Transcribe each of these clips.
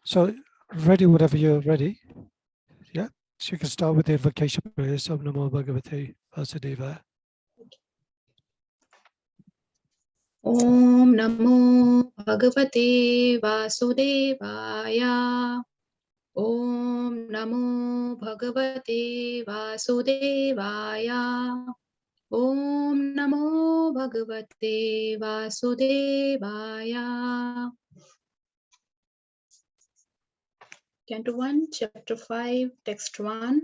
So, ready whenever you're ready. Yeah, so you can start with the invocation prayers. Om Namo Bhagavate Vasudevaya. Om Namo Bhagavate Vasudevaya. Om Namo Bhagavate Vasudevaya. Om Namo Bhagavate Vasudevaya. Canto 1, Chapter 5, Text 1.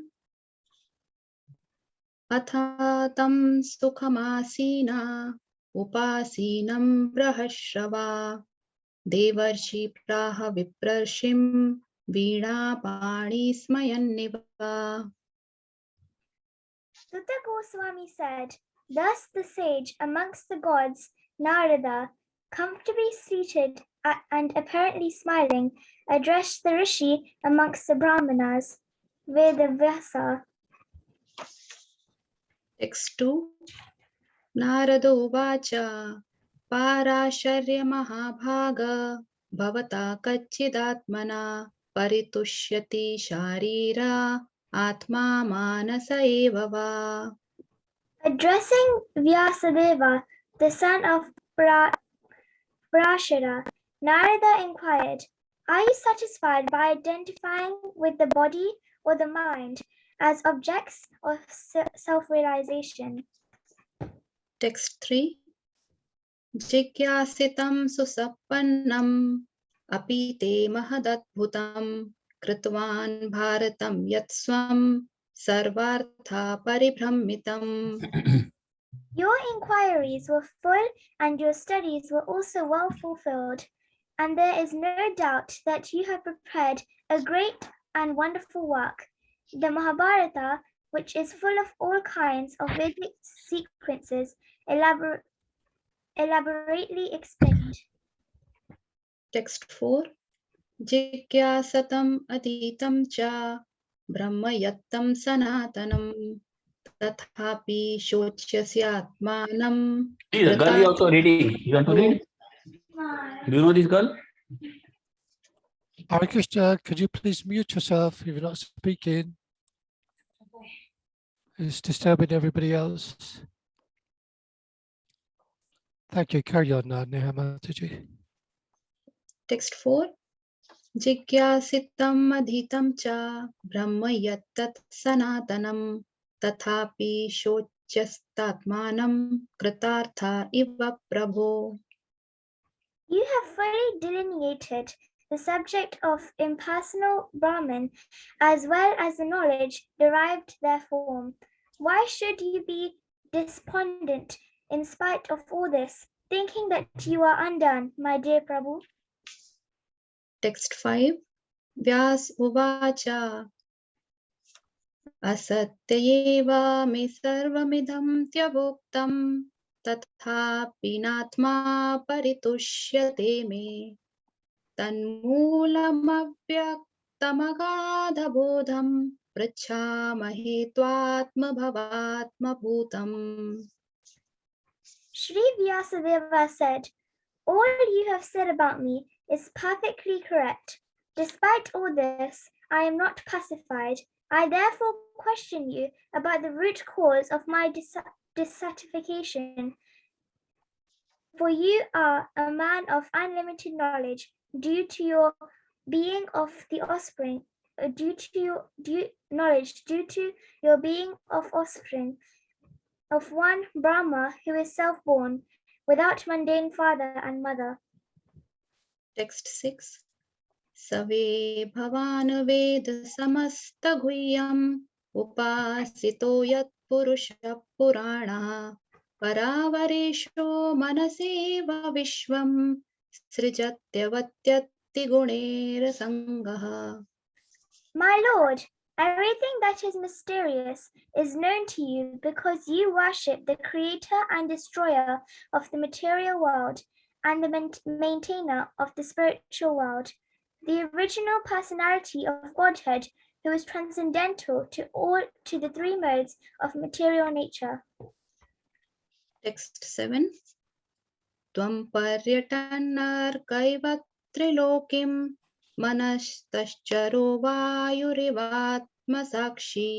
Atha tam sukhamasina upasinam brahashava devarshi praha viprarshim veena pani smayanniva. Sutta Goswami said, thus the sage amongst the gods, Narada, comfortably seated and apparently smiling, addressed the Rishi amongst the Brahmanas, Vedavyasa. Text 2. Narado vacha parasharya mahabhaga bhavata kacchidatmana paritushyati sharira atma manasa eva va. Addressing Vyasadeva, the son of Parashara, Narada inquired, are you satisfied by identifying with the body or the mind as objects of self-realization? Text 3. Jigyasitam susappannam apite mahadadbhutam kritvan bharatam yatsvam sarvartha paribhramitam. Your inquiries were full and your studies were also well fulfilled, and there is no doubt that you have prepared a great and wonderful work, the Mahabharata, which is full of all kinds of Vedic sequences elaborately explained. Text 4. Jigyasatam aditam cha brahmayattam sanatanam tathapi shochyasya atmanam. The girl is also reading. You want to read? Do you know this girl? Hare Krishna, could you please mute yourself if you're not speaking? It's disturbing everybody else. Thank you. Carry on now, Neha Mataji. Text 4. Jigyasitam adhitam cha brahmayattat sanatanam tathapi shochyastatmanam kritartha iva prabho. You have fully delineated the subject of impersonal Brahman as well as the knowledge derived therefrom. Why should you be despondent in spite of all this, thinking that you are undone, my dear Prabhu? Text 5. Vyas uvacha asatyeva me sarvamidam tyavoktam tathapi natma paritushyate me tanmoolamavyaktamagadhabodham prachamahe tvatma bhavatma bhutam. Sri Vyasadeva said, all you have said about me is perfectly correct. Despite all this, I am not pacified. I therefore question you about the root cause of my dissatisfaction. For you are a man of unlimited knowledge due to your being of the offspring, due to your being of offspring of one Brahma who is self-born, without mundane father and mother. Text 6. Save bhavan ved samasta guhyam upasito yat purusha purana paravaresho manaseva vishvam srijatyavattyati gunera sangaha. My Lord, everything that is mysterious is known to you because you worship the creator and destroyer of the material world and the maintainer of the spiritual world, the original personality of Godhead who is transcendental to the three modes of material nature. Text 7. त्वं पर्यटन्नर्कैव त्रिलोकीं मनस्तश्चरो वायुरिवात्मसाक्षी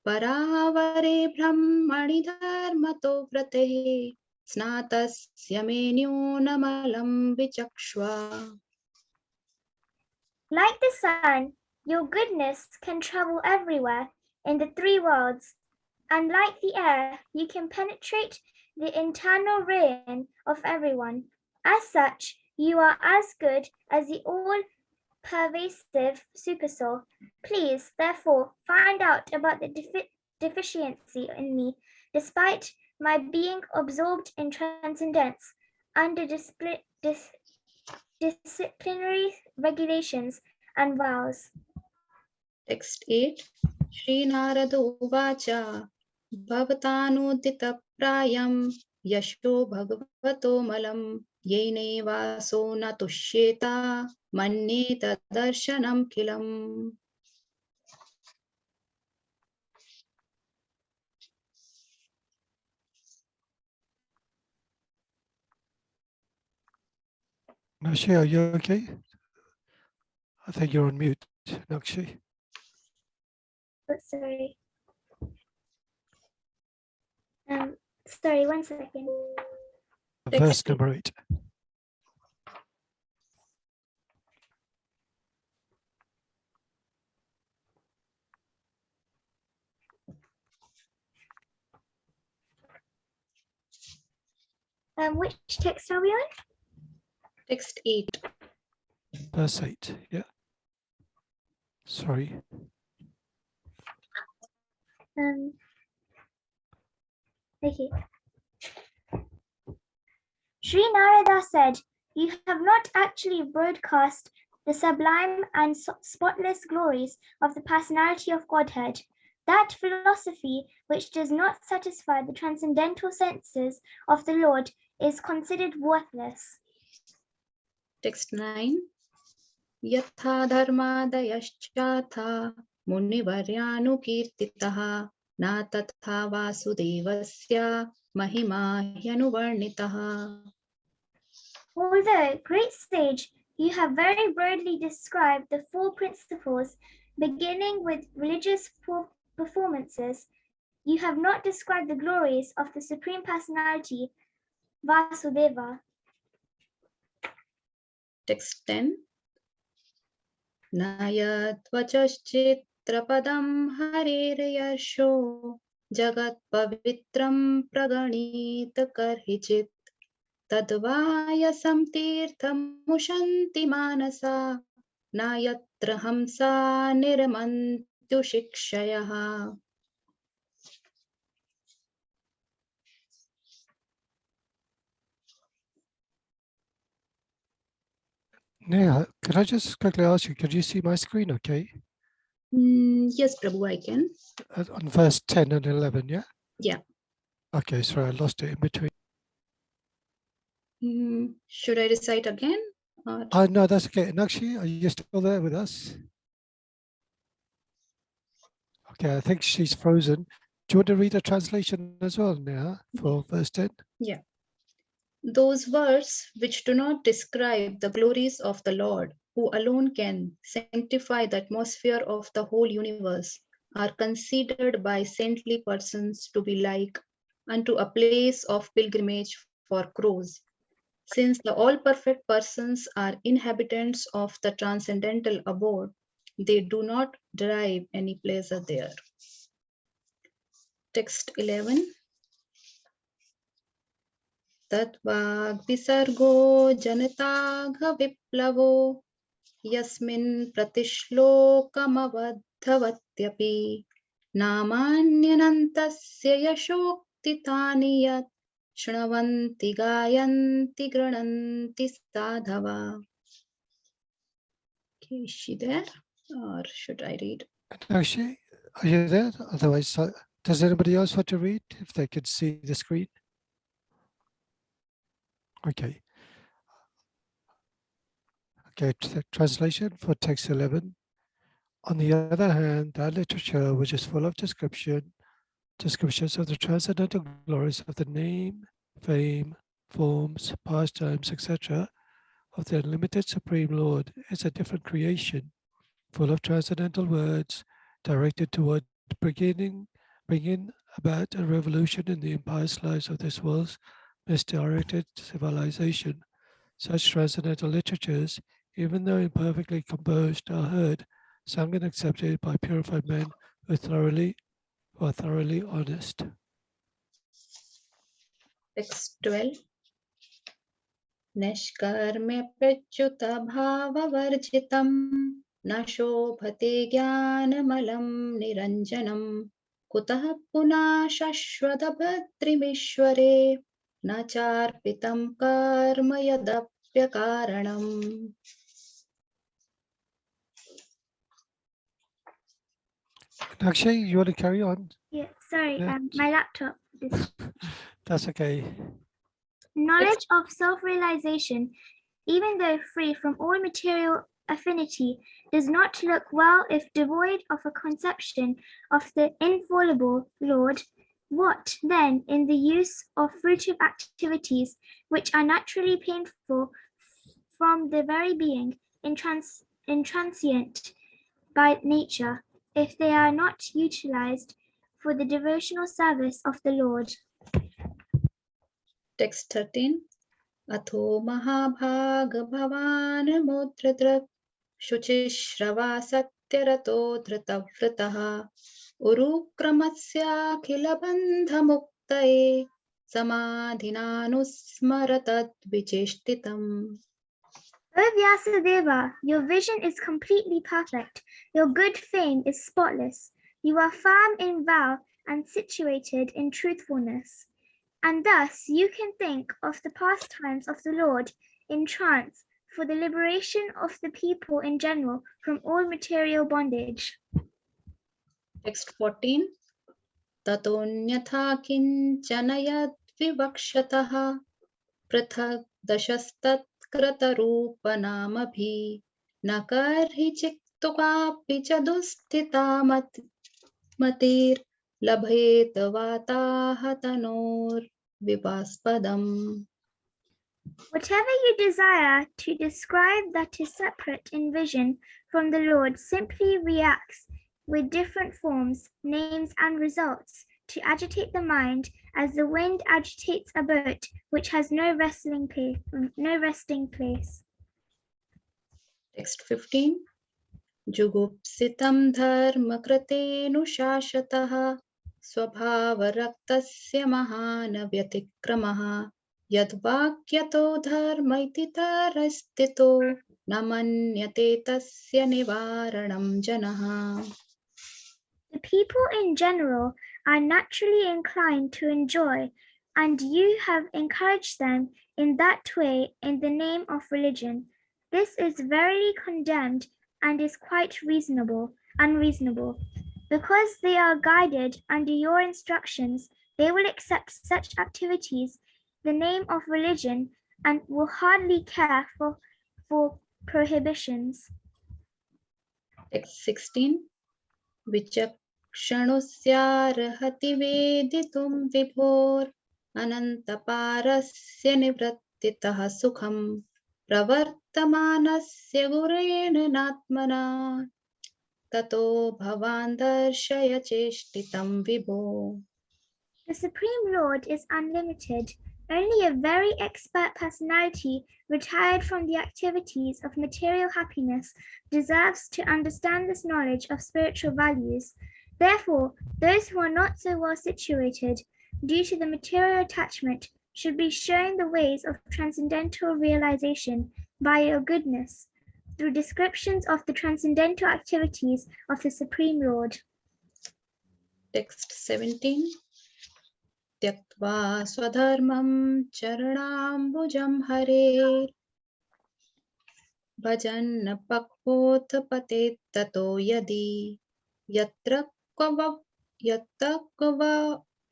परावरे ब्रह्मणि धर्मतो व्रते स्नातस्य मे न्यूनमलं विचक्ष्वा. Like the sun, your goodness can travel everywhere in the three worlds, and like the air, you can penetrate the internal reign of everyone. As such, you are as good as the all-pervasive supersoul. Please, therefore, find out about the deficiency in me, despite my being absorbed in transcendence under disciplinary regulations and vows. Text 8. Shri Narada Uvacha Bhavatanodditaprayam Yasho Bhagavato Malam Yene Vaso Natushyeta Manye Tadarshanam Kilam. Nakshi, are you okay? I think you're on mute, Nakshi. Oh, sorry. Sorry, 1 second. Verse number 8. Which text are we on? Text 8. Verse 8. Yeah. Sorry. Okay. Sri Narada said, "You have not actually broadcast the sublime and spotless glories of the personality of Godhead. That philosophy which does not satisfy the transcendental senses of the Lord is considered worthless." Text 9. Yatha dharmadayascha munivaryanukirtitaha na tatha vasudevasya mahima hyanuvarnitaha. Although, great sage, you have very broadly described the four principles, beginning with religious performances, you have not described the glories of the Supreme Personality, Vasudeva. Text 10. Nayadvachaschitra-padam harir-yarsho jagat pavitram praganita karhichit tadvayasam tirthamushanti manasa nayatra hamsa nirmantyu shikshayaha. Neha, could I just quickly ask you, could you see my screen okay? Yes, Prabhu, I can. On verse 10 and 11, yeah? Yeah. Okay, sorry, I lost it in between. Should I recite again? Or? No, that's okay. Nakshi, are you still there with us? Okay, I think she's frozen. Do you want to read a translation as well, Neha, for verse 10? Yeah. Those words which do not describe the glories of the Lord, who alone can sanctify the atmosphere of the whole universe, are considered by saintly persons to be like unto a place of pilgrimage for crows. Since the all-perfect persons are inhabitants of the transcendental abode, they do not derive any pleasure there. Text 11. तद्वाग्विसर्गो जनताघविप्लवो यस्मिन् प्रतिश्लोकमवद्धवत्यपि नामान्यनन्तस्य यशोक्तितानि यत् शृण्वन्ति गायन्ति गृह्णन्ति साधवा. Okay, is she there or should I read? Nakshi, are you there? Otherwise, does anybody else want to read if they could see the screen? Okay. Okay, translation for text 11. On the other hand, that literature which is full of descriptions of the transcendental glories of the name, fame, forms, pastimes, etc. of the unlimited Supreme Lord is a different creation, full of transcendental words, directed toward bringing about a revolution in the impious lives of this world's misdirected civilization. Such transcendental literatures, even though imperfectly composed, are heard, sung and accepted by purified men who are thoroughly honest. Text 12. Nishkarmya prachuta bhavavarjitam na shobhate jnanamalam niranjanam kutah punah shashvata bhadrimishware na charpitam karma yadapyakaranam. Akshay, you want to carry on? Yeah, sorry, Yeah. my laptop. That's okay. Knowledge of self-realization, even though free from all material affinity, does not look well if devoid of a conception of the infallible Lord. What, then, in the use of fruitive activities, which are naturally painful from the very being, intransient by nature, if they are not utilized for the devotional service of the Lord? Text 13. Atho mahabhag bhavan mudradrak शुचिश्रवा सत्यरतो धृतव्रतः उरुक्रमस्याखिलबन्धमुक्तये समाधिनानुस्मरतद्विचेष्टितम्. O Vyasadeva, your vision is completely perfect. Your good fame is spotless. You are firm in vow and situated in truthfulness. And thus you can think of the pastimes of the Lord in trance for the liberation of the people in general from all material bondage. Text 14. Tatonyatha kinchana yadvivakshataha prathak dashastat-krata-rupanamabhi nakarhi chiktukapi chadustita matir labhet vatahatanor vipaspadam. Whatever you desire to describe that is separate in vision from the Lord simply reacts with different forms, names, and results to agitate the mind as the wind agitates a boat which has no resting place. Text 15. Jugupsitam dharma kratenushashataha swabhavaraktasya mahana vyatikramaha yadvakyato dharma iti tarastito namanyate tasya nivaranam janaha. The people in general are naturally inclined to enjoy, and you have encouraged them in that way in the name of religion. This is verily condemned and is quite unreasonable. Because they are guided under your instructions, they will accept such activities, the name of religion, and will hardly care for prohibitions. Text 16. Vichakshanusyarhati veditum vibhor anantaparasya nivrattitah sukham pravartamanasya gurena natmana tato bhavan darshaya cheshtitam vibho. The Supreme Lord is unlimited. Only a very expert personality retired from the activities of material happiness deserves to understand this knowledge of spiritual values. Therefore, those who are not so well situated due to the material attachment should be shown the ways of transcendental realization by your goodness through descriptions of the transcendental activities of the Supreme Lord. Text 17. Tyaktva swadharmam charanambujam hare bhajan pakpot patet tato yadi yatra kva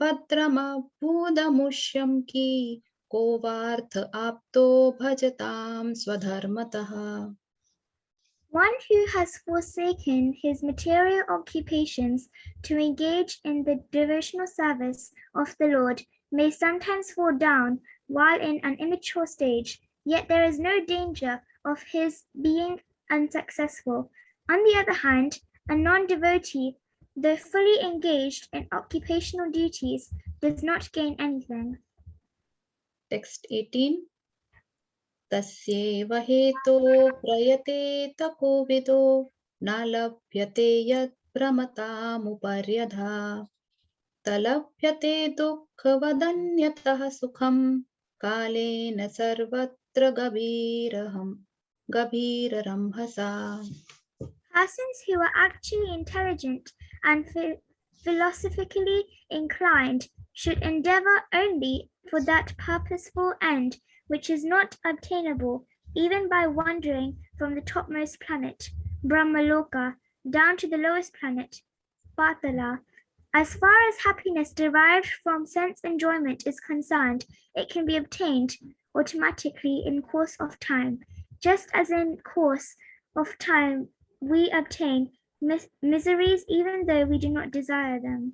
padrama budamushyam ki kovartha apto bhajatam swadharmataha. One who has forsaken his material occupations to engage in the devotional service of the Lord may sometimes fall down while in an immature stage, yet there is no danger of his being unsuccessful. On the other hand, a non-devotee, though fully engaged in occupational duties, does not gain anything. Text 18. Tasyeva heto prayate takovido nalabhyate yat pramatamuparyadha talabhyate dukkhavadanyatah sukham kalena sarvatra gabhirarambhasa. Persons who are actually intelligent and philosophically inclined should endeavor only for that purposeful end which is not obtainable even by wandering from the topmost planet, Brahmaloka, down to the lowest planet, Patala. As far as happiness derived from sense enjoyment is concerned, it can be obtained automatically in course of time, just as in course of time we obtain miseries even though we do not desire them.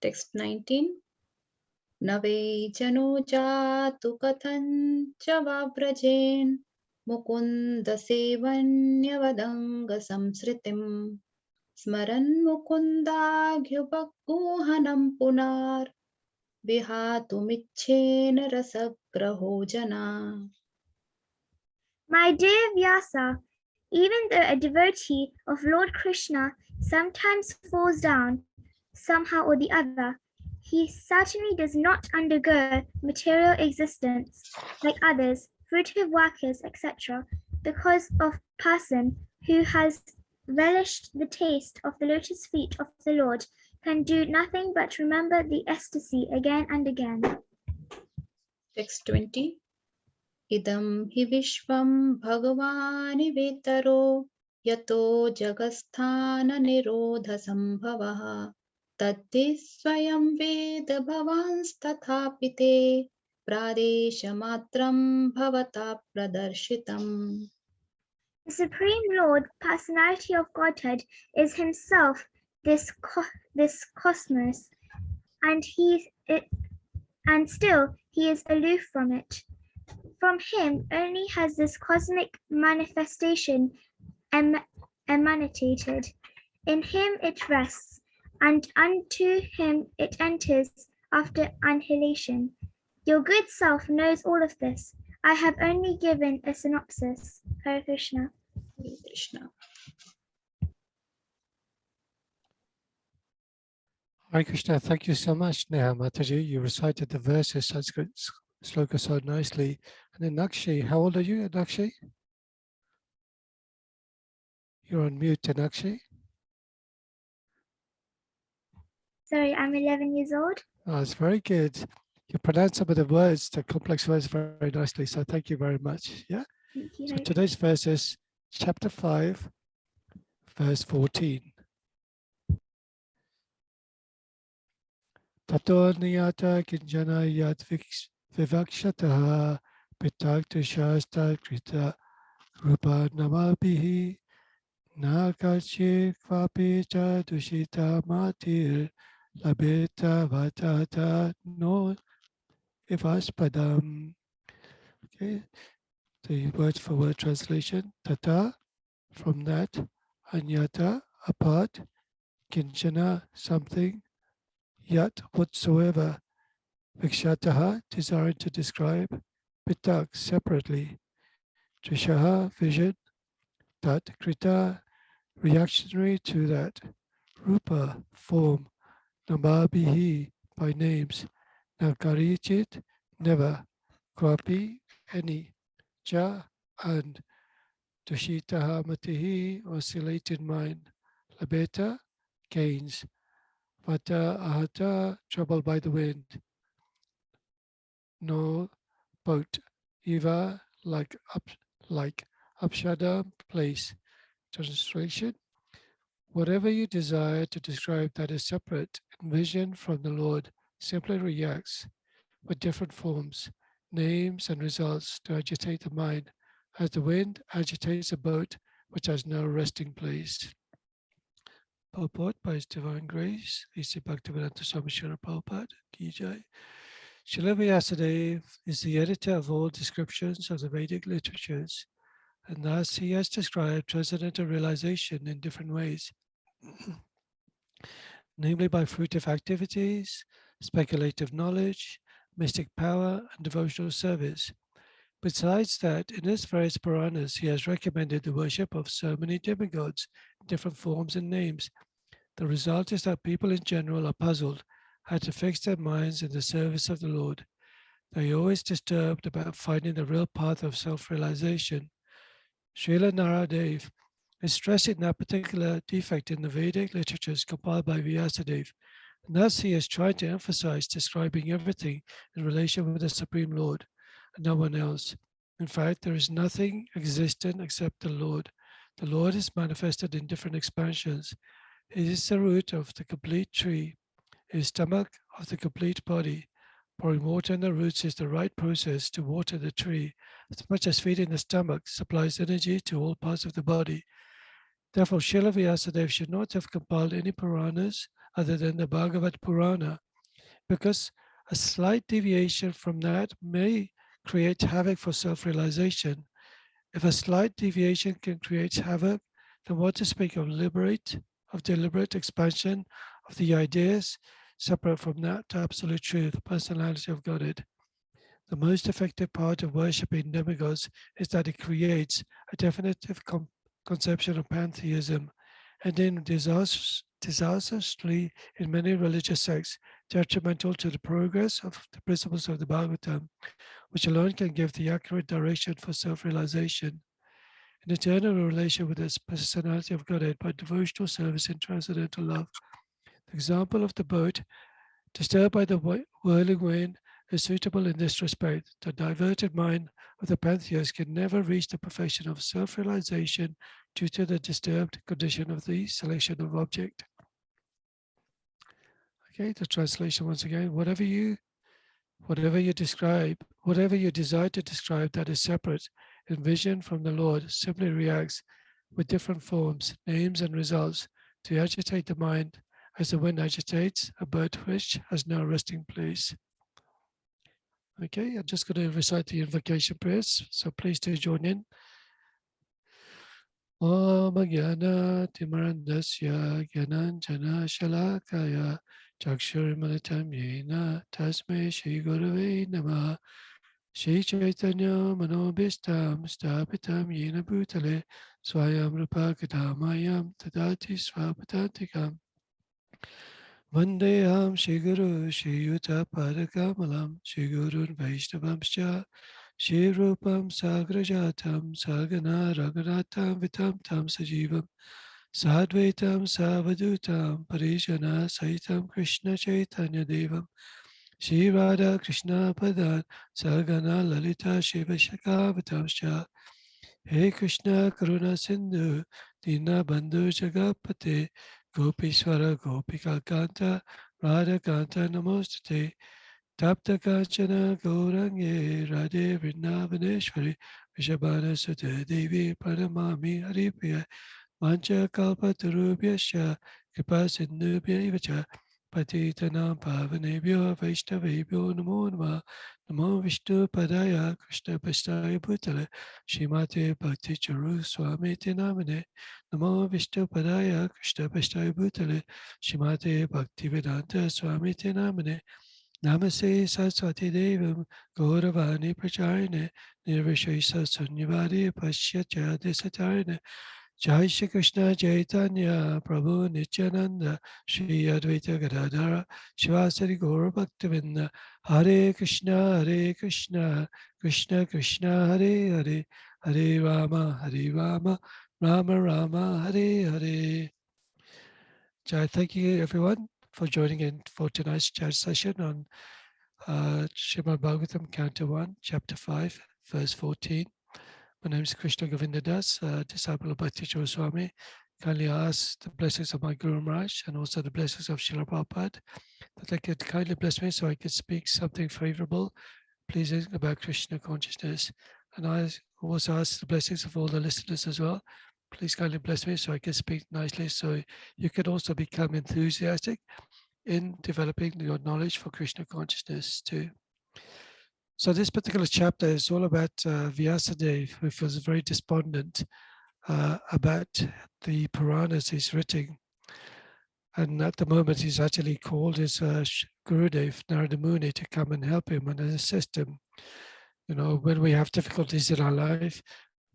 Text 19. Nave jano jatu kathan chavabrajen mukunda sevanyavadanga samsritim smaran mukunda gyubakkuhanam punar vihatumichena rasagrahojana. My dear Vyasa, even though a devotee of Lord Krishna sometimes falls down somehow or the other, he certainly does not undergo material existence like others, fruitive workers, etc., because of person who has relished the taste of the lotus feet of the Lord can do nothing but remember the ecstasy again and again. Text 20. Idam hi vishvam bhagavani vetaro yato jagasthana nirodha sambhavaha tatti swayam veda bhavans tathapite pradesha matram bhavata pradarshitam. The Supreme Lord, Personality of Godhead, is himself this cosmos, and still he is aloof from it. From him only has this cosmic manifestation emanated. In him it rests, and unto him it enters after annihilation. Your good self knows all of this. I have only given a synopsis. Hare Krishna. Hare Krishna. Hare Krishna, thank you so much, Neha Mataji. You recited the verses, Sanskrit sloka so nicely. And then Nakshi, how old are you, Nakshi? You're on mute, Nakshi. Sorry, I'm 11 years old. Oh, it's very good. You pronounce some of the words, the complex words, very nicely. So thank you very much. Yeah. Thank you. So today's verse is chapter 5, verse 14. Tato niyata kinjana yat vivakshataha pitakta shasta krita rupa namabihi nakachi kvapi cha dushita matir labeta vatata no ivaspadam. Okay, the word for word translation. Tata, from that, anyata, apart, kinchana, something, yat, whatsoever, vikshataha, desiring to describe, pitak, separately, trishaha, vision, tat, krita, reactionary to that, rupa, form, namabihi, by names, nakarichit, never, kwapi, any, cha, and Tushitaha matihi, oscillated mind. Labeta, gains. Vata ahata, troubled by the wind. No, boat. Eva, like upshada, place. Translation: whatever you desire to describe that is separate in vision from the Lord simply reacts with different forms, names, and results to agitate the mind, as the wind agitates a boat which has no resting place. Purport by His Divine Grace, A.C. Bhaktivedanta Swami Srila Prabhupada, Ki Jai. Srila Vyasadeva is the editor of all descriptions of the Vedic literatures, and thus he has described transcendental realization in different ways, namely by fruitive activities, speculative knowledge, mystic power, and devotional service. Besides that, in his various Puranas, he has recommended the worship of so many demigods in different forms and names. The result is that people in general are puzzled how to fix their minds in the service of the Lord. They are always disturbed about finding the real path of self-realization. Srila Naradev is stressing that particular defect in the Vedic literatures compiled by Vyasadeva, and thus he is trying to emphasize describing everything in relation with the Supreme Lord and no one else. In fact, there is nothing existent except the Lord. The Lord is manifested in different expansions. It is the root of the complete tree. It is stomach of the complete body. Pouring water in the roots is the right process to water the tree, as much as feeding the stomach supplies energy to all parts of the body. Therefore, Srila Vyasadeva should not have compiled any Puranas other than the Bhagavad Purana, because a slight deviation from that may create havoc for self-realization. If a slight deviation can create havoc, then what to speak of deliberate expansion of the ideas separate from that absolute truth, personality of Godhead. The most effective part of worshipping demigods is that it creates a definitive conception of pantheism, and in disastrously in many religious sects, detrimental to the progress of the principles of the Bhagavatam, which alone can give the accurate direction for self-realization. An eternal relation with the personality of Godhead by devotional service and transcendental love. The example of the boat disturbed by the whirling wind is suitable in this respect. The diverted mind of the pantheist can never reach the perfection of self-realization due to the disturbed condition of the selection of object. Okay, the translation once again. Whatever you desire to describe that is separate in vision from the Lord simply reacts with different forms, names, and results to agitate the mind as the wind agitates a boat which has no resting place. Okay, I'm just going to recite the invocation prayers, so please do join in. Om Jnana Timarandasya Jnananjana Shalakaya Chakshurmalitam Yena Tasme Shri Gurave Namah Shri Chaitanya Manobishtam Stapitam Yena Bhutale Swayam Rupa Kadamayam Tadati Swapatantikam Vandeham Shri Guru Shri Yuta Padakamalam Shri Gurun Vaishnavamscha Shri Rupam Sagrajatam Sagana Raghunatam Vitam Tam Sajivam Sadvaitam Savadutam Parijana Saitam Krishna Chaitanya Devam Shri Radha Krishna Padan Sagana Lalita Shiva Shakavatamscha He Krishna Karuna Sindhu Dina Bandhu Jagapate Gopishwara Gopika Kanta Radha Kanta Namostate Tapta Kanchana Gaurange Radhe Vrindavaneshwari Vishabhana Sute Devi Pranamami Haripriya Mancha Kalpa Tarubhyasya Kripa Sindhubhya Ivacha Patitanam Pavanebhyo Vaishnavebhyo Namo Namah Namo Vishnu Padaya Krishna Pastaya Bhutale Shrimate Bhakti Charu Swami Namane Namo Vishnu Padaya Krishna Pastaya Bhutale Shrimate Bhakti Vedanta Swami Namane Namaste Saraswati Devam Gauravani Pracharine Nirvishesha Sunyavadi Paschatya Desatarine Jai Shri Krishna Chaitanya Prabhu Nityananda Shri Advaita Gadadhara Shivasari Gaura Bhaktivinda Hare Krishna Krishna Krishna Hare Hare Hare Rama Rama Rama Hare Hare. Jai, thank you everyone for joining in for tonight's chat session on Srimad Bhagavatam, Canto 1, Chapter 5, Verse 14. My name is Krishna Govinda Das, disciple of Bhakti Swami. Kindly ask the blessings of my Guru Maharaj and also the blessings of Srila Prabhupada that they could kindly bless me so I could speak something favorable, pleasing about Krishna consciousness. And I also ask the blessings of all the listeners as well. Please kindly bless me so I can speak nicely so you could also become enthusiastic in developing your knowledge for Krishna consciousness too. So this particular chapter is all about Vyasadeva, who feels very despondent about the Puranas he's writing. And at the moment, he's actually called his Gurudev, Narada Muni, to come and help him and assist him. You know, when we have difficulties in our life,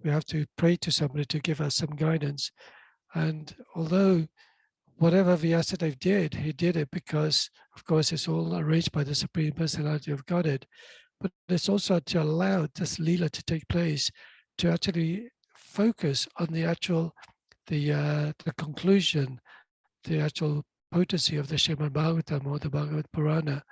we have to pray to somebody to give us some guidance. And although whatever Vyasadeva did, he did it because, of course, it's all arranged by the Supreme Personality of Godhead. But it's also to allow this Leela to take place, to actually focus on the actual, the conclusion, the actual potency of the Srimad Bhagavatam or the Bhagavad Purana.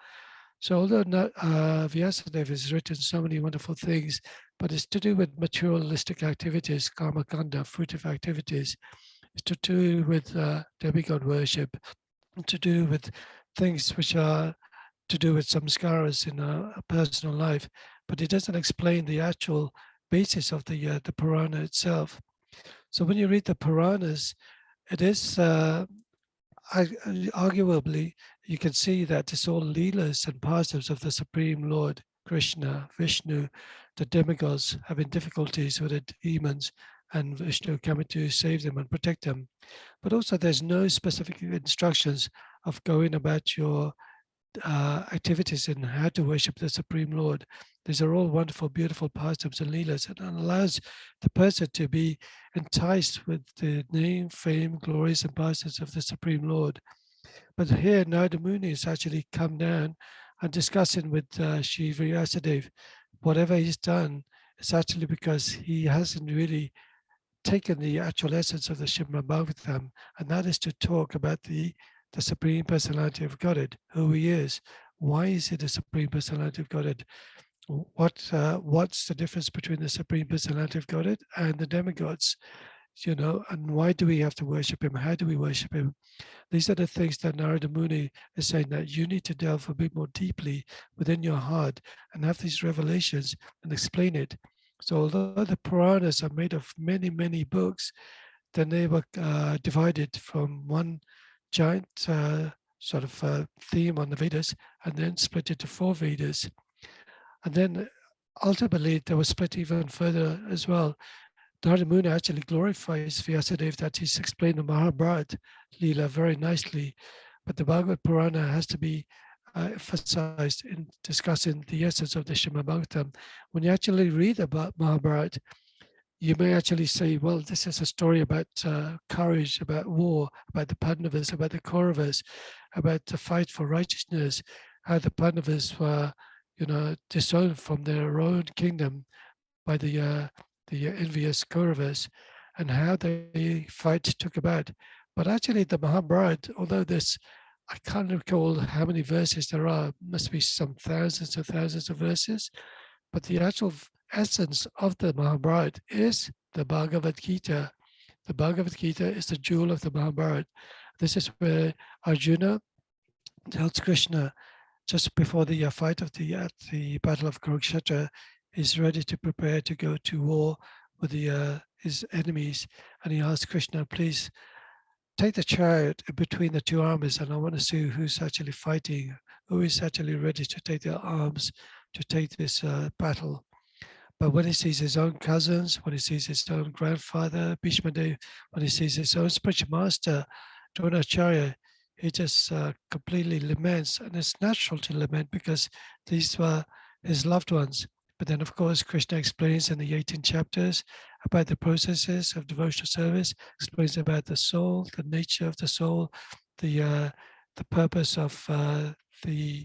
So although Vyasadeva has written so many wonderful things, but it's to do with materialistic activities, karma kanda, fruitive activities. It's to do with demigod worship, to do with things which are to do with samskaras in a personal life, but it doesn't explain the actual basis of the Purana itself. So when you read the Puranas, it is arguably, you can see that it's all leelas and pastimes of the Supreme Lord, Krishna, Vishnu, the demigods having difficulties with the demons, and Vishnu coming to save them and protect them. But also there's no specific instructions of going about your activities in how to worship the Supreme Lord. These are all wonderful, beautiful pastimes and leelas, and allows the person to be enticed with the name, fame, glories, and pastimes of the Supreme Lord. But here, Narada Muni has actually come down and discussing with Sri Vyasadeva, whatever he's done, it's actually because he hasn't really taken the actual essence of the Srimad Bhagavatam, and that is to talk about the Supreme Personality of Godhead, who he is. Why is he the Supreme Personality of Godhead? What's the difference between the Supreme Personality of Godhead and the demigods? You know, and why do we have to worship him? How do we worship him? These are the things that Narada Muni is saying that you need to delve a bit more deeply within your heart and have these revelations and explain it. So although the Puranas are made of many, many books, then they were divided from one giant sort of theme on the Vedas, and then split into 4 Vedas. And then ultimately they were split even further as well. Narada Muni actually glorifies Vyasadeva that he's explained the Mahabharata Leela very nicely, but the Bhagavad Purana has to be emphasized in discussing the essence of the Srimad Bhagavatam. When you actually read about Mahabharata, you may actually say, well, this is a story about courage, about war, about the Pandavas, about the Kauravas, about the fight for righteousness, how the Pandavas were, you know, disowned from their own kingdom by the envious Kauravas, and how the fight took about. But actually the Mahabharata, although this, I can't recall how many verses there are, must be some thousands and thousands of verses, but the actual essence of the Mahabharata is the Bhagavad Gita. The Bhagavad Gita is the jewel of the Mahabharata. This is where Arjuna tells Krishna, just before the fight of the Battle of Kurukshetra, is ready to prepare to go to war with his enemies, and he asks Krishna, please take the chariot between the 2 armies, and I want to see who's actually fighting, who is actually ready to take their arms to take this battle. But when he sees his own cousins, when he sees his own grandfather, Bhishma Dev, when he sees his own spiritual master, Dronacharya, he just completely laments. And it's natural to lament because these were his loved ones. But then, of course, Krishna explains in the 18 chapters about the processes of devotional service, explains about the soul, the nature of the soul, the purpose of the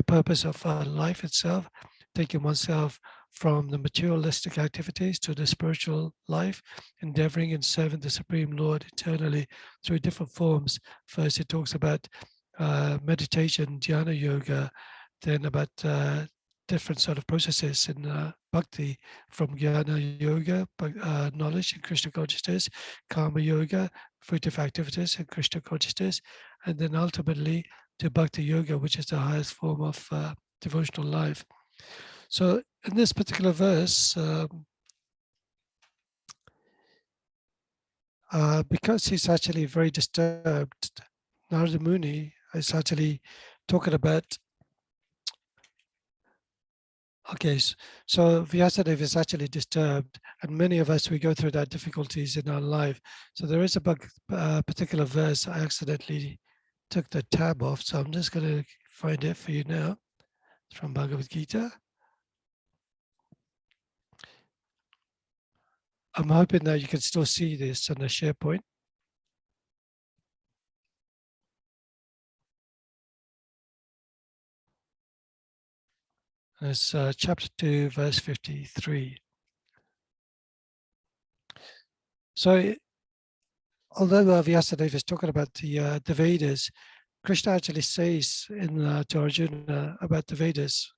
purpose of life itself, taking oneself from the materialistic activities to the spiritual life, endeavoring and serving the Supreme Lord eternally through different forms. First, it talks about meditation, dhyana yoga, then about different sort of processes in bhakti, from jnana yoga, knowledge and Krishna consciousness, karma yoga, fruitive activities and Krishna consciousness, and then ultimately to bhakti yoga, which is the highest form of devotional life. So in this particular verse, because he's actually very disturbed, Narada Muni is actually talking about Okay, so Vyasadeva is actually disturbed, and many of us, we go through that difficulties in our life. So there is a particular verse. I accidentally took the tab off, so I'm just going to find it for you now. It's from Bhagavad Gita. I'm hoping that you can still see this on the SharePoint. It's chapter 2, verse 53. So although Vyasadeva is talking about the Vedas, Krishna actually says to Arjuna about the Vedas,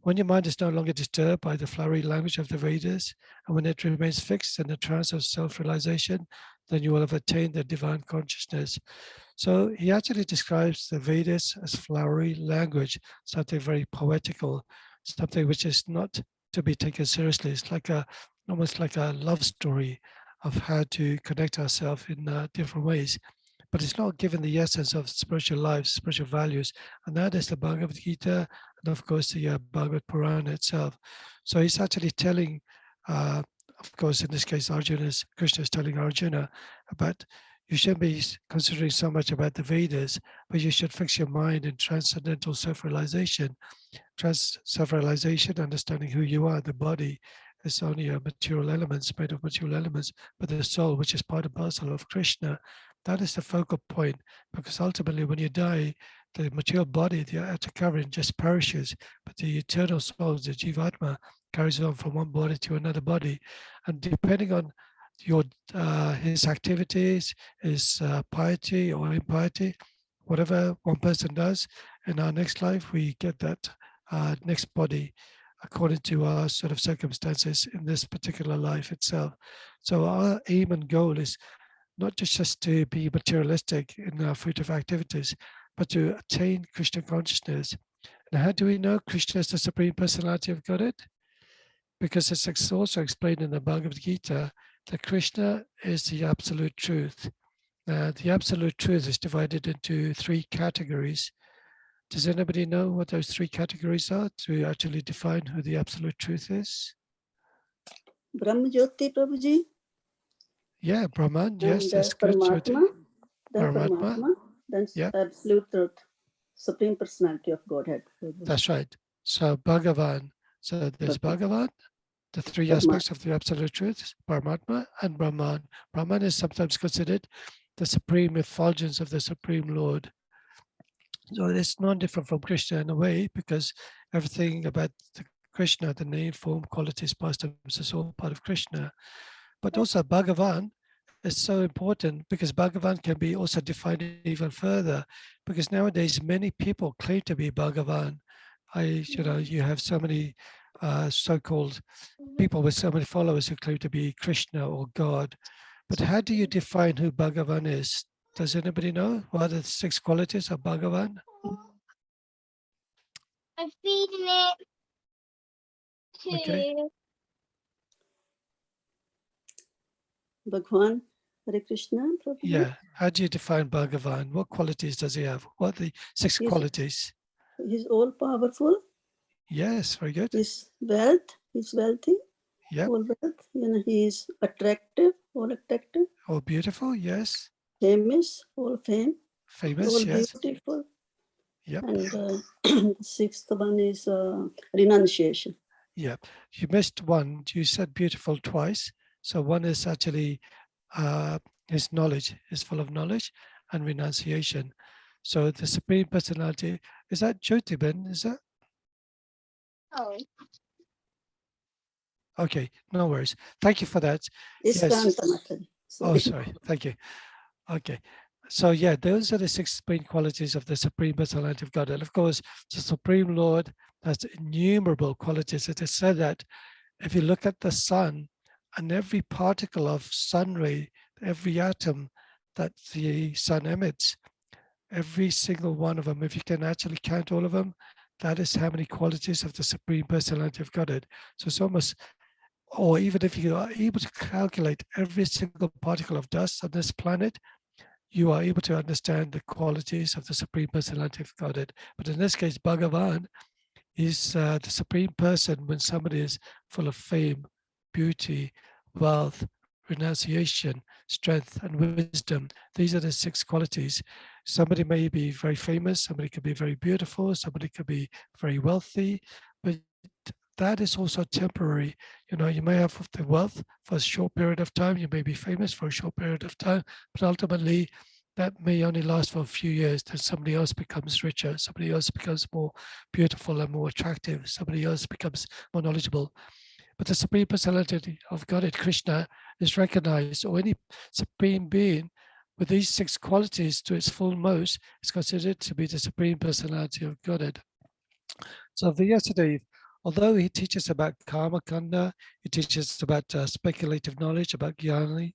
when your mind is no longer disturbed by the flowery language of the Vedas, and when it remains fixed in the trance of self-realization, then you will have attained the divine consciousness. So he actually describes the Vedas as flowery language, something very poetical, something which is not to be taken seriously. It's like almost like a love story of how to connect ourselves in different ways. But it's not given the essence of spiritual life, spiritual values, and that is the Bhagavad Gita, and of course the Bhagavad Purana itself. So he's actually telling, of course, in this case, Krishna is telling Arjuna about you shouldn't be considering so much about the Vedas, but you should fix your mind in transcendental self-realization. Self-realization, understanding who you are, the body is only a material elements, made of material elements, but the soul, which is part and parcel of Krishna, that is the focal point, because ultimately when you die, the material body, the outer covering just perishes, but the eternal soul, the Jivatma, carries on from one body to another body. And depending on his activities, his piety or impiety, whatever one person does, in our next life, we get that next body according to our sort of circumstances in this particular life itself. So our aim and goal is not just to be materialistic in our fruitive activities, but to attain Krishna consciousness. And how do we know Krishna is the Supreme Personality of Godhead? Because it's also explained in the Bhagavad Gita that Krishna is the absolute truth. The absolute truth is divided into 3 categories. Does anybody know what those 3 categories are to actually define who the absolute truth is? Brahma Jyoti, Prabhuji. Yeah, Brahman, yes, that's good. Paramatma, then Paramatma, then absolute truth, Supreme Personality of Godhead. That's right. So Bhagavan, so there's Bhagavan, the 3 aspects of the absolute truth, Paramatma and Brahman. Brahman is sometimes considered the supreme effulgence of the Supreme Lord. So it's not different from Krishna in a way, because everything about Krishna, the name, form, qualities, pastimes, is all part of Krishna. But also Bhagavan is so important because Bhagavan can be also defined even further, because nowadays many people claim to be Bhagavan. You have so many so-called people with so many followers who claim to be Krishna or God. But how do you define who Bhagavan is? Does anybody know what are the 6 qualities of Bhagavan? I'm feeding it to Okay. Bhagwan, Hare Krishna. Prabhuji. Yeah. How do you define Bhagavan? What qualities does he have? What are the 6 qualities? He's all powerful. Yes, very good. He's wealthy. Yeah. All wealth. He's attractive, all attractive. All beautiful, yes. Famous, all fame. Famous, all yes. beautiful. Yep. And the 6th one is renunciation. Yep. You missed one. You said beautiful twice. So one is actually his knowledge, is full of knowledge and renunciation. So the Supreme Personality, is that Jyotiben? Is that? Oh. Okay, no worries. Thank you for that. It's yes. Sorry. Oh, sorry. Thank you. Okay. So yeah, those are the 6 main qualities of the Supreme Personality of God. And of course, the Supreme Lord has innumerable qualities. It is said that if you look at the sun and every particle of sun ray, every atom that the sun emits, every single one of them, if you can actually count all of them, that is how many qualities of the Supreme Personality of Godhead. So it's almost, or even if you are able to calculate every single particle of dust on this planet, you are able to understand the qualities of the Supreme Personality of Godhead. But in this case, Bhagavan is the Supreme Person when somebody is full of fame, beauty, wealth, renunciation, strength, and wisdom. These are the 6 qualities. Somebody may be very famous, somebody could be very beautiful, somebody could be very wealthy, but that is also temporary. You may have the wealth for a short period of time, you may be famous for a short period of time, but ultimately that may only last for a few years. Then somebody else becomes richer, somebody else becomes more beautiful and more attractive, somebody else becomes more knowledgeable. But the Supreme Personality of Godhead, Krishna, is recognized, or any Supreme Being with these 6 qualities to its full most is considered to be the Supreme Personality of Godhead. So Vyasadeva, although he teaches about karma kanda, he teaches about speculative knowledge, about jnani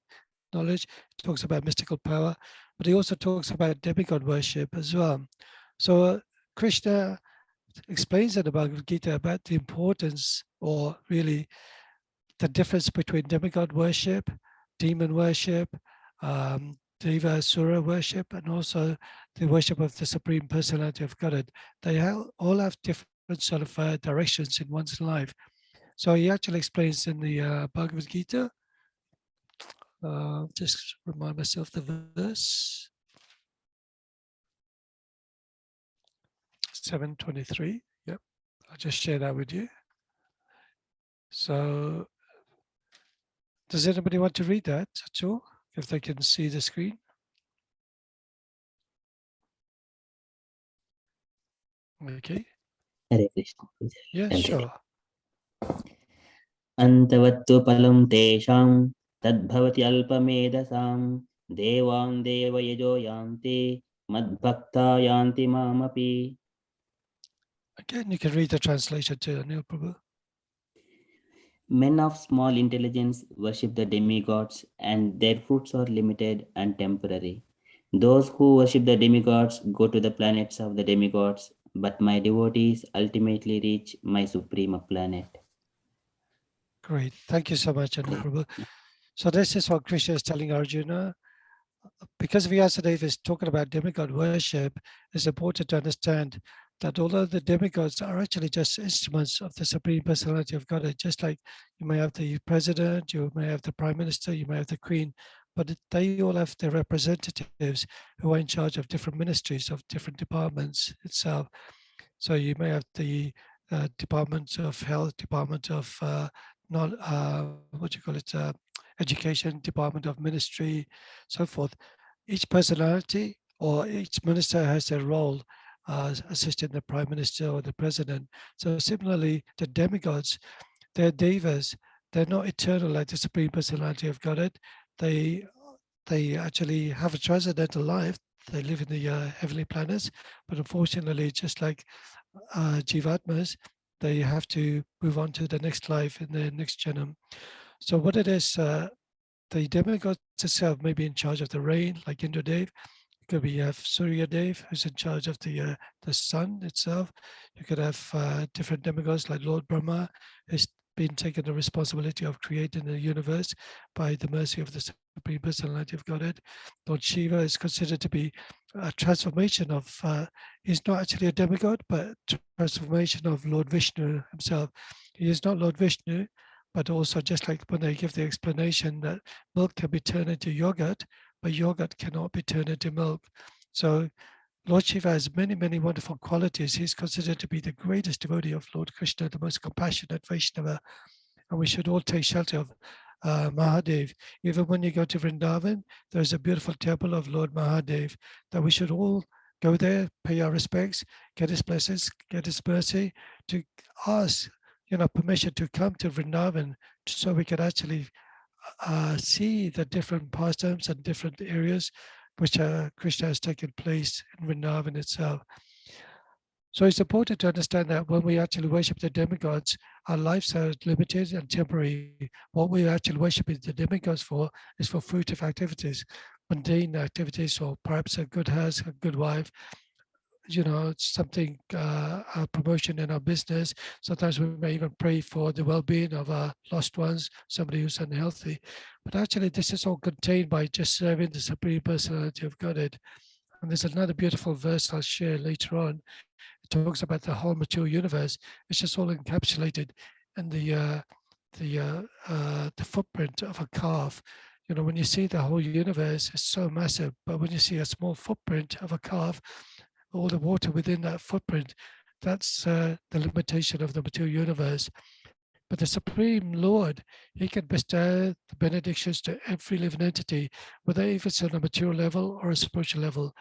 knowledge, he talks about mystical power, but he also talks about demigod worship as well. So Krishna explains in the Bhagavad Gita about the importance, or really the difference between demigod worship, demon worship, Deva Asura worship, and also the worship of the Supreme Personality of Godhead. They all have different sort of directions in one's life. So he actually explains in the Bhagavad Gita, just remind myself the verse, 7:23. Yep, I'll just share that with you. So does anybody want to read that at all, if they can see the screen? Okay. Hare Krishna. Yeah, sure. Antavattu palam tesham tadbhavati alpamedasam devam devayajo yanti madbhakta yanti mamapi. Again, you can read the translation too, Anil Prabhu. Men of small intelligence worship the demigods, and their fruits are limited and temporary. Those who worship the demigods go to the planets of the demigods, but my devotees ultimately reach my supreme planet. Great. Thank you so much, Anil Prabhu. So this is what Krishna is telling Arjuna. Because Vyasadeva is talking about demigod worship, it's important to understand that although the demigods are actually just instruments of the Supreme Personality of Godhead, just like you may have the president, you may have the prime minister, you may have the queen, but they all have their representatives who are in charge of different ministries, of different departments itself. So you may have the Department of Health, Department of Education, Department of Ministry, so forth. Each personality or each minister has their role assisting the prime minister or the president. So similarly, the demigods, they're devas. They're not eternal like the Supreme Personality of Godhead. They actually have a transcendental life. They live in the heavenly planets, but unfortunately, just like Jivatmas, they have to move on to the next life in the next janam. So what it is, the demigods itself may be in charge of the rain, like Indradev. You could be have Surya Dev, who's in charge of the sun itself. You could have different demigods like Lord Brahma, who's been taken the responsibility of creating the universe by the mercy of the Supreme Personality of Godhead. Lord Shiva is considered to be a transformation of, he's not actually a demigod, but transformation of Lord Vishnu himself. He is not Lord Vishnu, but also just like when they give the explanation that milk can be turned into yogurt, but yogurt cannot be turned into milk. So Lord Shiva has many, many wonderful qualities. He's considered to be the greatest devotee of Lord Krishna, the most compassionate Vaishnava. And we should all take shelter of Mahadev. Even when you go to Vrindavan, there's a beautiful temple of Lord Mahadev that we should all go there, pay our respects, get his blessings, get his mercy, to ask permission to come to Vrindavan so we could actually see the different pastimes and different areas which Krishna has taken place in Vrindavan itself. So it's important to understand that when we actually worship the demigods, our lives are limited and temporary. What we actually worship the demigods for is for fruitive activities, mundane activities, or perhaps a good house, a good wife, something, a promotion in our business. Sometimes we may even pray for the well-being of our lost ones, somebody who's unhealthy. But actually, this is all contained by just serving the Supreme Personality of Godhead. And there's another beautiful verse I'll share later on. it talks about the whole material universe. It's just all encapsulated in the footprint of a calf. When you see the whole universe, it's so massive, but when you see a small footprint of a calf, all the water within that footprint, that's the limitation of the material universe. But the Supreme Lord, he can bestow the benedictions to every living entity, whether if it's on a material level or a spiritual level.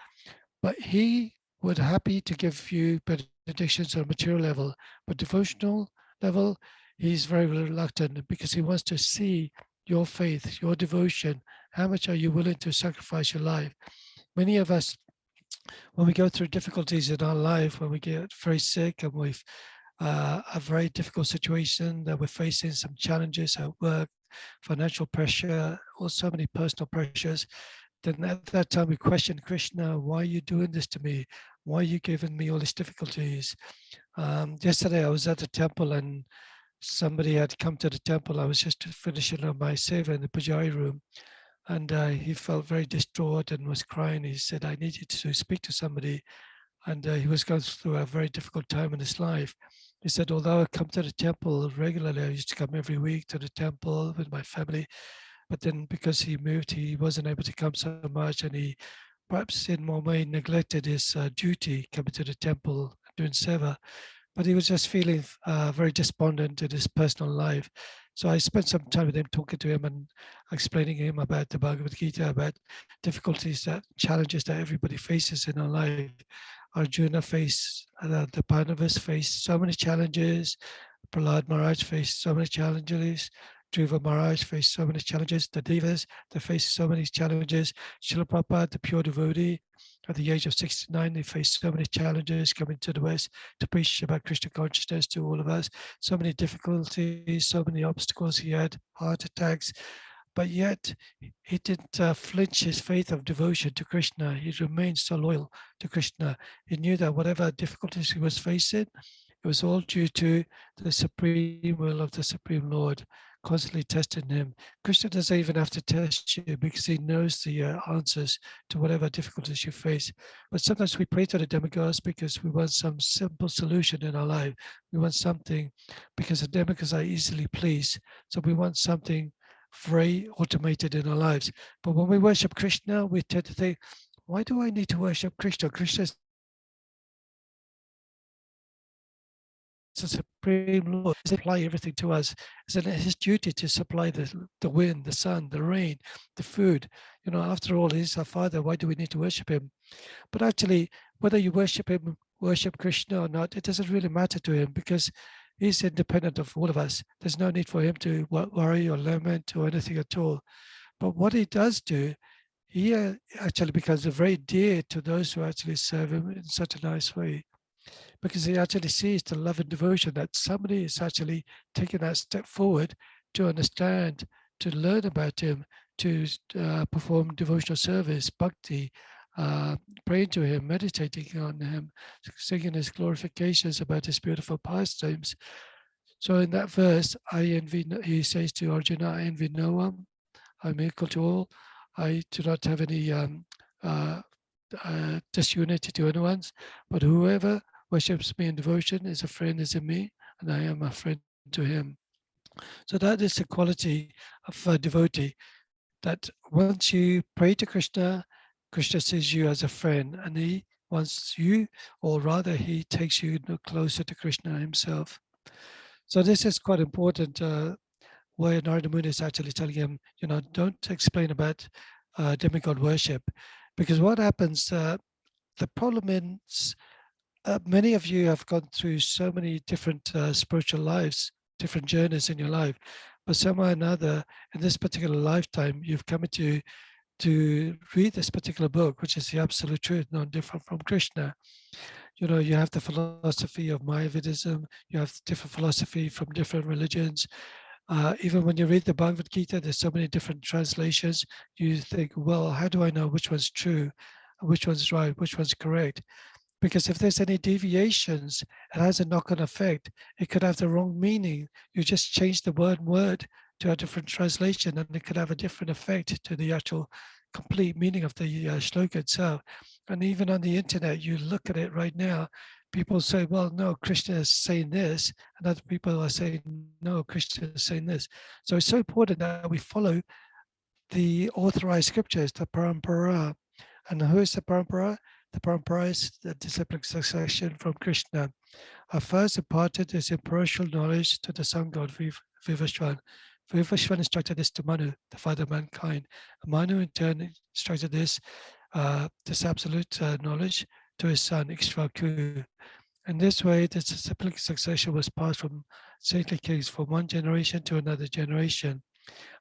But he would happy to give you benedictions on a material level, but devotional level, he's very reluctant because he wants to see your faith, your devotion. How much are you willing to sacrifice your life? Many of us, when we go through difficulties in our life, when we get very sick and we've a very difficult situation that we're facing, some challenges at work, financial pressure, or so many personal pressures, then at that time we question Krishna, why are you doing this to me? Why are you giving me all these difficulties? Yesterday I was at the temple and somebody had come to the temple. I was just finishing up my seva in the pujari room, and he felt very distraught and was crying. He said, I needed to speak to somebody. And he was going through a very difficult time in his life. He said, although I come to the temple regularly, I used to come every week to the temple with my family, but then because he moved, he wasn't able to come so much, and he perhaps in one way neglected his duty coming to the temple doing seva. But he was just feeling very despondent in his personal life. So I spent some time with him, talking to him and explaining to him about the Bhagavad Gita, about difficulties, challenges that everybody faces in our life. Arjuna faced, the Pandavas faced so many challenges. Prahlad Maharaj faced so many challenges. Dhruva Maharaj faced so many challenges. The Devas, they faced so many challenges. Srila Prabhupada, the pure devotee, at the age of 69, they faced so many challenges coming to the West to preach about Krishna consciousness to all of us. So many difficulties, so many obstacles. He had heart attacks, but yet he didn't flinch his faith of devotion to Krishna. He remained so loyal to Krishna. He knew that whatever difficulties he was facing, it was all due to the supreme will of the Supreme Lord, constantly testing him. Krishna doesn't even have to test you because he knows the answers to whatever difficulties you face. But sometimes we pray to the demigods because we want some simple solution in our life. We want something because the demigods are easily pleased. So we want something very automated in our lives. But when we worship Krishna, we tend to think, why do I need to worship Krishna? Krishna is the Supreme Lord. He supply everything to us. It's his duty to supply the wind, the sun, the rain, the food. After all, he's our Father. Why do we need to worship him? But actually, whether you worship him, worship Krishna or not, it doesn't really matter to him because he's independent of all of us. There's no need for him to worry or lament or anything at all. But what he does do, he actually becomes very dear to those who actually serve him in such a nice way, because he actually sees the love and devotion that somebody is actually taking that step forward to understand, to learn about him, to perform devotional service, bhakti, praying to him, meditating on him, singing his glorifications about his beautiful pastimes. So in that verse, he says to Arjuna, I envy no one, I'm equal to all, I do not have any disunity to anyone, but whoever worships me in devotion is a friend is in me, and I am a friend to him. So that is the quality of a devotee, that once you pray to Krishna, Krishna sees you as a friend, and he wants you, or rather he takes you closer to Krishna himself. So this is quite important, where Narada Muni is actually telling him, don't explain about demigod worship, because what happens, the problem is, many of you have gone through so many different spiritual lives, different journeys in your life, but somehow or another, in this particular lifetime, you've come to read this particular book, which is the absolute truth, not different from Krishna. You have the philosophy of Mayavidism, you have different philosophy from different religions. Even when you read the Bhagavad Gita, there's so many different translations. You think, well, how do I know which one's true, which one's right, which one's correct? Because if there's any deviations, it has a knock-on effect. It could have the wrong meaning. You just change the word to a different translation, and it could have a different effect to the actual complete meaning of the shloka itself. And even on the internet, you look at it right now, people say, well, no, Krishna is saying this, and other people are saying, no, Krishna is saying this. So it's so important that we follow the authorized scriptures, the parampara. And who is the parampara? The parampara is the disciplic succession from Krishna. First imparted his impartial knowledge to the sun god Vivashwan. Vivashwan instructed this to Manu, the father of mankind. Manu in turn instructed this absolute knowledge to his son Ikshvaku. In this way, the disciplic succession was passed from saintly kings from one generation to another generation.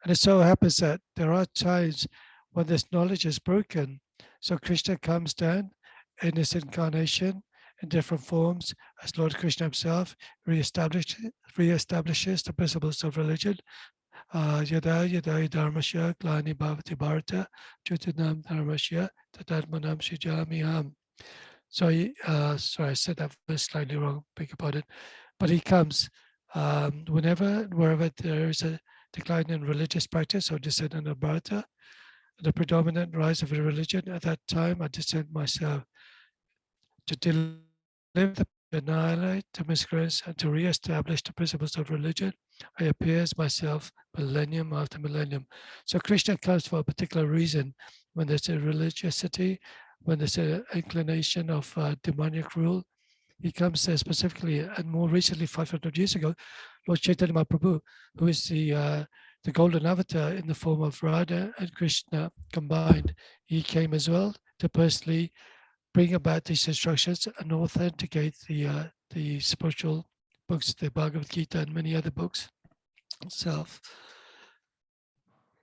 And it so happens that there are times when this knowledge is broken. So Krishna comes down in his incarnation in different forms as Lord Krishna himself reestablishes the principles of religion. Yada yada dharmasya glani bhavati bharata chutanam dharmasya tatatmanam shijamiham. Sorry, I said that verse slightly wrong, beg your pardon. But he comes wherever there is a decline in religious practice or descendant of Bharata, the predominant rise of a religion, at that time I descend myself to deliver the annihilate the miscreants and to re-establish the principles of religion. I appear as myself millennium after millennium. So Krishna comes for a particular reason. When there's a religiosity, when there's an inclination of demoniac rule, he comes there specifically. And more recently, 500 years ago, Lord Chaitanya Mahaprabhu, who is the golden avatar in the form of Radha and Krishna combined, he came as well to personally bring about these instructions and authenticate the spiritual books, the Bhagavad Gita and many other books itself.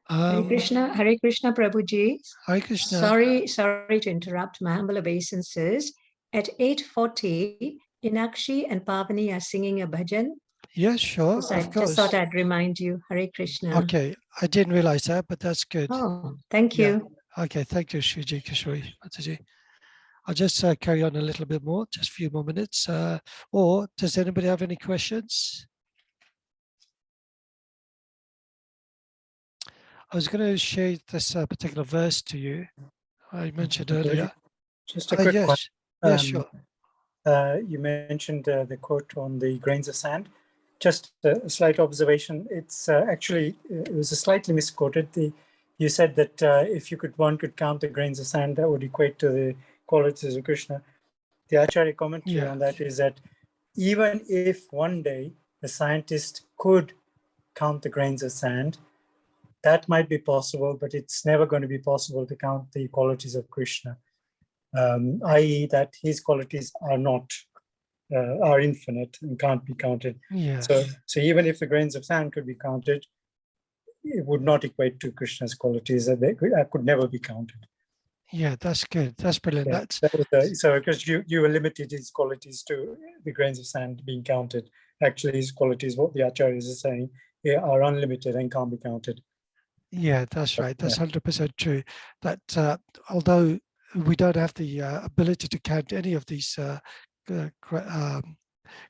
Hare Krishna, Prabhuji. Hare Krishna. Sorry to interrupt. My humble obeisances. At 8:40, Inakshi and Pavani are singing a bhajan. Yes, sure, I just thought I'd remind you. Hare Krishna. Okay, I didn't realize that, but that's good. Oh, thank you. Yeah. Okay, thank you, Shriji Kishori Mataji. I'll just carry on a little bit more, just a few more minutes. Or does anybody have any questions? I was going to share this particular verse to you. I mentioned earlier. Just a quick question. Yeah, sure. You mentioned the quote on the grains of sand. Just a slight observation. It's actually, it was slightly misquoted. You said that if one could count the grains of sand, that would equate to the qualities of Krishna. The Acharya commentary on that is that even if one day the scientist could count the grains of sand, that might be possible, but it's never going to be possible to count the qualities of Krishna, i.e. that his qualities are infinite and can't be counted. Yes. So even if the grains of sand could be counted, it would not equate to Krishna's qualities. That could never be counted. Yeah, that's good. That's brilliant. Yeah, so because you were limited his qualities to the grains of sand being counted. Actually, his qualities, what the acharyas are saying, are unlimited and can't be counted. Yeah, that's right. That's 100% true. That although we don't have the ability to count any of these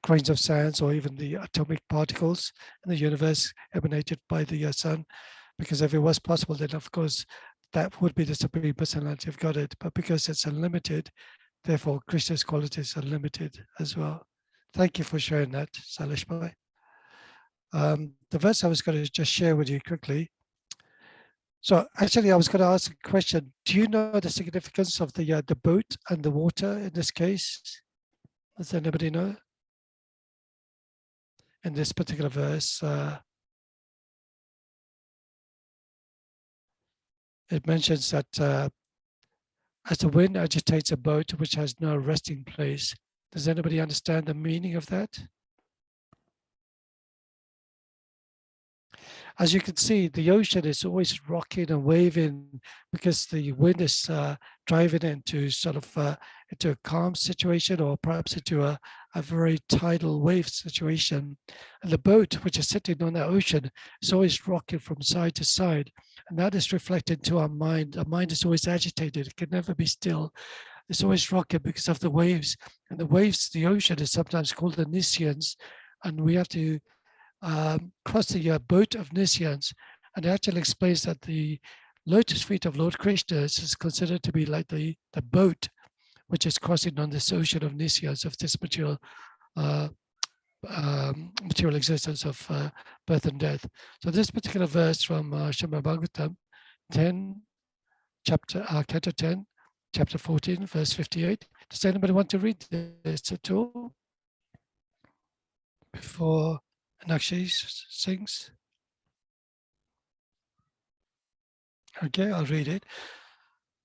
grains of sand or even the atomic particles in the universe emanated by the sun, because if it was possible, then of course that would be the Supreme Personality of Godhead. But because it's unlimited, therefore Krishna's qualities are limited as well. Thank you for sharing that, Salish Bhai. The verse I was going to just share with you quickly. So actually, I was going to ask a question. Do you know the significance of the boat and the water in this case? Does anybody know? In this particular verse, it mentions that as the wind agitates a boat which has no resting place. Does anybody understand the meaning of that? As you can see, the ocean is always rocking and waving because the wind is driving it into sort of into a calm situation, or perhaps into a very tidal wave situation. And the boat, which is sitting on the ocean, is always rocking from side to side. And that is reflected to our mind. Our mind is always agitated. It can never be still. It's always rocking because of the waves. And the waves, the ocean is sometimes called the Nisyans. And we have to cross the boat of Nisyans. And it actually explains that the lotus feet of Lord Krishna is considered to be like the boat which is crossing on this ocean of nisyas, of this material material existence of birth and death. So this particular verse from Srimad Bhagavatam 10, Canto 10, chapter 14, verse 58. Does anybody want to read this at all before Anakshi sings? Okay, I'll read it.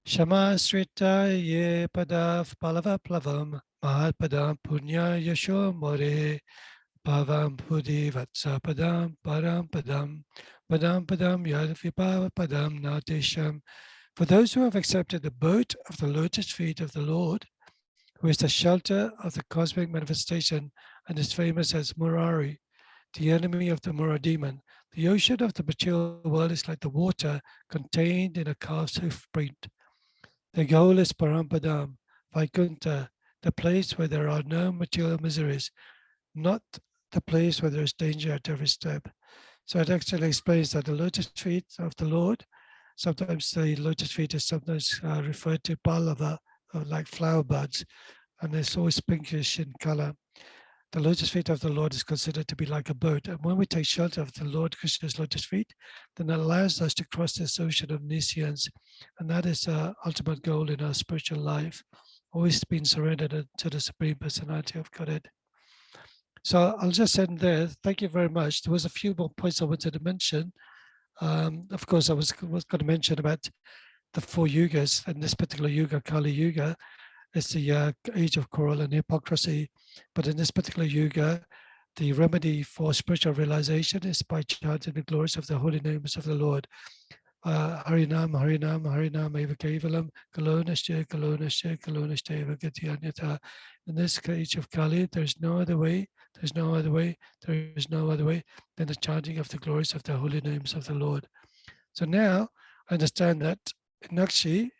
Shama Srita Ye Padav Palava Plavam Mahat Padam Punya Yasho More Pavam Pudi Vatsa Padam Param Padam Padam Yadvipa Padam Natesham. For those who have accepted the boat of the lotus feet of the Lord, who is the shelter of the cosmic manifestation and is famous as Murari, the enemy of the Mura demon, the ocean of the material world is like the water contained in a calf's hoof print. The goal is Parampadam, Vaikunta, the place where there are no material miseries, not the place where there is danger at every step. So it actually explains that the lotus feet of the Lord, sometimes the lotus feet is sometimes referred to Pallava, like flower buds, and it's always pinkish in color. The lotus feet of the Lord is considered to be like a boat. And when we take shelter of the Lord Krishna's lotus feet, then it allows us to cross this ocean of Nisyans. And that is our ultimate goal in our spiritual life, always being surrendered to the Supreme Personality of Godhead. So I'll just end there. Thank you very much. There was a few more points I wanted to mention. Of course, I was going to mention about the 4 yugas, and this particular yuga, Kali Yuga, is the age of quarrel and hypocrisy. But in this particular yuga, the remedy for spiritual realization is by chanting the glories of the holy names of the Lord. Harinam, Harinam, Harinam, Eva Kevalam, Kalonasya, Kalonasya, Kalonasya, Eva Gatyanyata. In this age of Kali, there's no other way, there's no other way, there is no other way than the chanting of the glories of the holy names of the Lord. So now I understand that Nakshi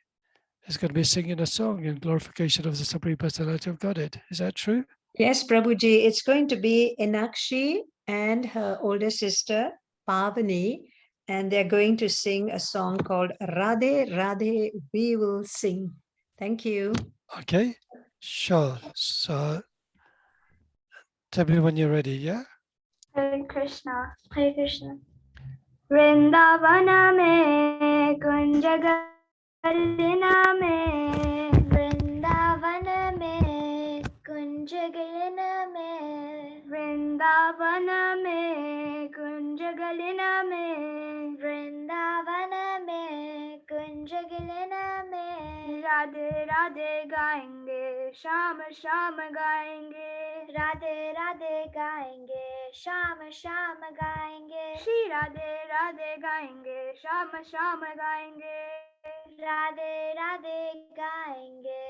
is going to be singing a song in glorification of the Supreme Personality of Godhead. Is that true? Yes, Prabhuji, it's going to be Inakshi and her older sister, Pavani, and they're going to sing a song called Radhe Radhe We Will Sing. Thank you. Okay, sure. So tell me when you're ready, yeah? Hare Krishna, Hare Krishna. Vrindavana me kunja galina me, Vrindavana me kunja galina me, Vrindavana me kunja galina me, Vrindavana me kunja galina me. Radhe Radhe गाएंगे, शाम शाम गाएंगे, राधे राधे गाएंगे, शाम शाम गाएंगे, श्री राधे राधे गाएंगे, शाम शाम गाएंगे, राधे राधे गाएंगे,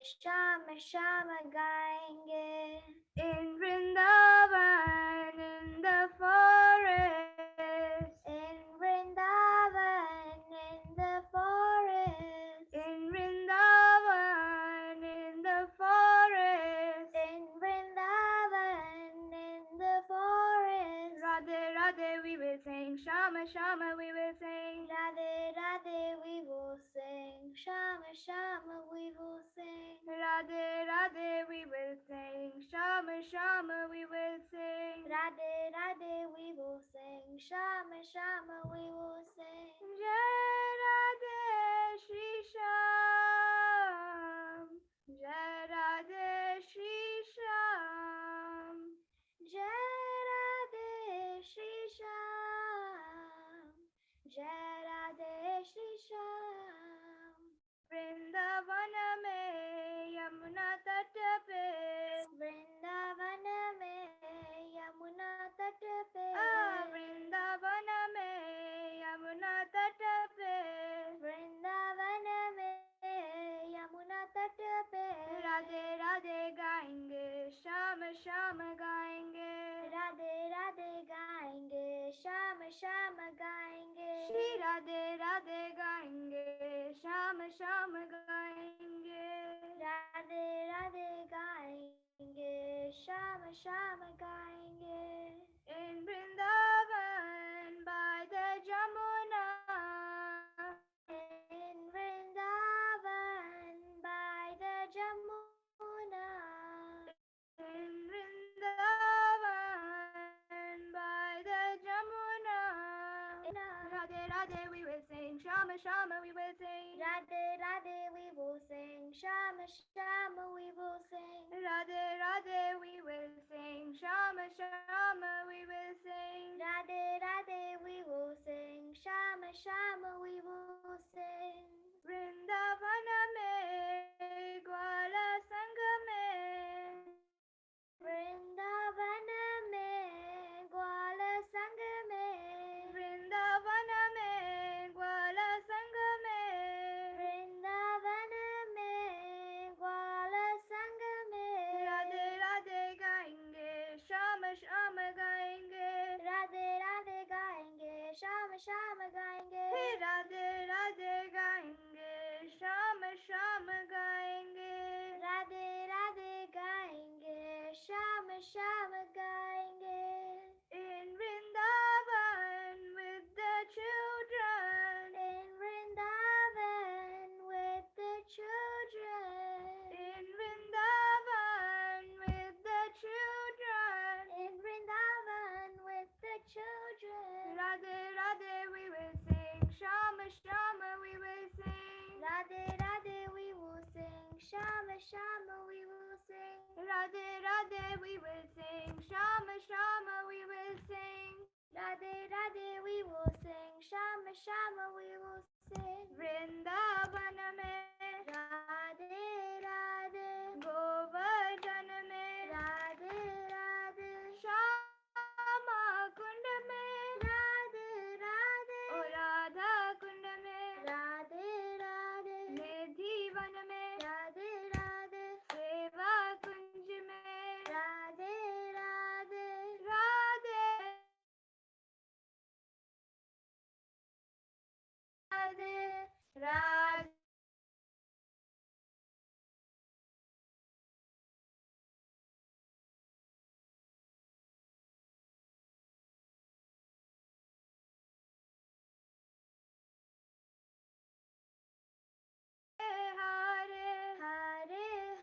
शाम शाम गाएंगे. In Vrindavan, in the forest, in Vrindavan, in the forest, in Vrindavan, in the forest, in Vrindavan, in the forest. Radhe Radhe we will sing, Shama Shama we will sing, Radhe Radhe we will sing, Shama Shama we will sing, Radhe Radhe we will sing, Shama Shama we will sing, Radhe Radhe we will sing, Shama Shama we will sing. Jai Radhe Shri Sham, Jai Radhe Shri Sham, Jai Radhe Shri Sham, Jai Radhe Shri Sham. Vrindavan में यमुना तट पे, वृंदावन में यमुना तट पे, वृंदावन में यमुना तट पे, वृंदावन में यमुना तट पे. राधे राधे गाएंगे, शाम शाम गाएंगे, राधे राधे गाएंगे, शाम शाम गाएंगे, श्री राधे राधे गाएंगे, शाम शाम गाएंगे, राधे राधे गाएंगे, शाम शाम गाएंगे. In Vrindavan by the Jamuna, in Vrindavan by the Jamuna. Radhe, we will sing. Shama, Shama, we will sing. Radhe, Radhe, we will sing. Shama, Shama, we will sing. Radhe, Radhe, we will sing. Shama, Shama, we will sing. Radhe, Radhe, we will sing. Shama, Shama, we will sing. Vrindavana mein, Gwala Sangha mein. Vrindavana mein, Gwala Sangha mein. Vrindavana mein, Gwala Sangha mein. Vrindavana mein, Gwala Sangha mein. Radhe Radhe गाएंगे, शाम शाम गाएंगे. Radhe Radhe गाएंगे, शाम शाम गाएंगे. Radhe Radhe गाएंगे, शाम शाम गाएंगे. Radhe Radhe गाएंगे, शाम शाम गाएंगे. In Vrindavan with the children. In Vrindavan with the children. In Vrindavan with the children. In Vrindavan with the children. Radhe Radhe we will sing. Shama Shama we will sing. Radhe Radhe we will sing. Shama Shama we will sing. Radhe Radhe we will sing. Shama Shama we will sing. Radhe Radhe we will sing. Shama Shama we will sing. Vrindavan mein Radhe Radhe. Govardhan mein Radhe Radhe. Shama Kund mein Radhe Radhe. O Radha Kund mein Radhe Radhe. Nidhivan mein Radhe Radhe. Seva Kunj mein Radhe Radhe. Radhe Radhe Radhe. Hare Hare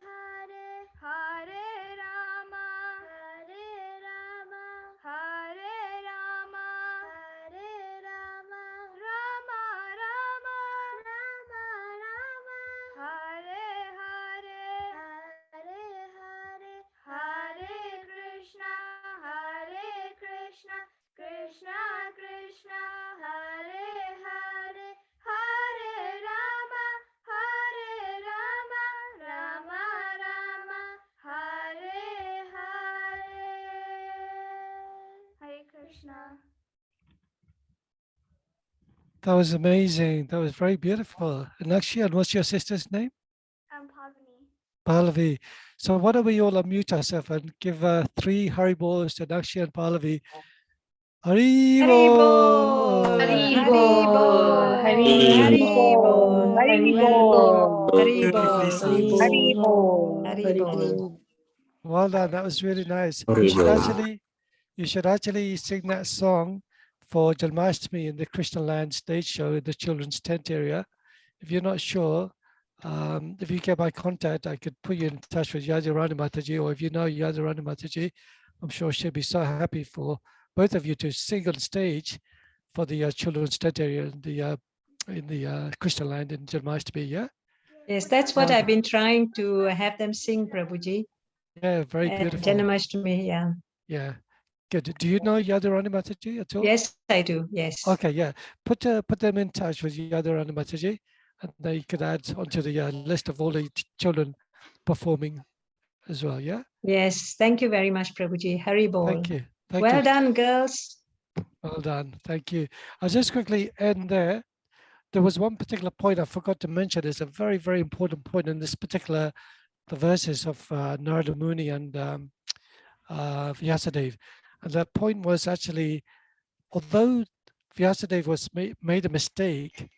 Hare Hare Rama Hare Rama Hare Rama Hare Rama Rama Rama Rama Rama Hare Hare Hare Hare Hare Krishna Krishna Krishna Hare Hare Hare Rama Rama Rama Hare Hare. Hare Krishna. That was amazing. That was very beautiful. And Akshi, and what's your sister's name? Pavani. Pallavi. So why don't we all unmute ourselves and give 3 Haribols to Nakshi and Pallavi. Haribol! Haribol! Haribol! Haribol! Haribol! Haribol! Well done. That was really nice. Haribol. You should actually sing that song for Janmashtami in the Krishna Land stage show in the children's tent area. If you're not sure, if you get my contact, I could put you in touch with Yadurani Mataji, or if you know Yadurani Mataji, I'm sure she'll be so happy for both of you to sing on stage for the children's tent area in the Krishna Land in Janmashtami, yeah? Yes, that's what I've been trying to have them sing, Prabhuji. Yeah, very beautiful. Janmashtami, yeah. Yeah, good. Do you know Yadurani Mataji at all? Yes, I do, yes. Okay, yeah. Put them in touch with Yadurani Mataji, and they could add onto the list of all the children performing as well, yeah? Yes, thank you very much, Prabhuji. Haribol. Thank you. Thank well you. done, girls. Well done. Thank you. I'll just quickly end there. There was one particular point I forgot to mention. It's a very, very important point in this particular, the verses of Narada Muni and Vyasadeva. And that point was actually, although Vyasadeva was made a mistake,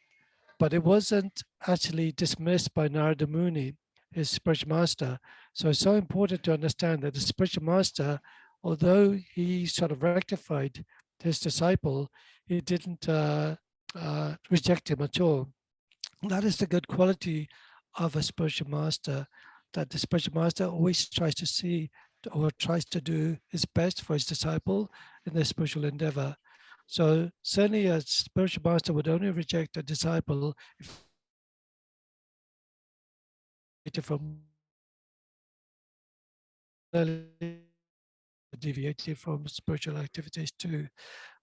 but it wasn't actually dismissed by Narada Muni, his spiritual master. So it's so important to understand that the spiritual master, although he sort of rectified his disciple, he didn't reject him at all. That is the good quality of a spiritual master, that the spiritual master always tries to see or tries to do his best for his disciple in their spiritual endeavor. So certainly a spiritual master would only reject a disciple if from deviated from spiritual activities too,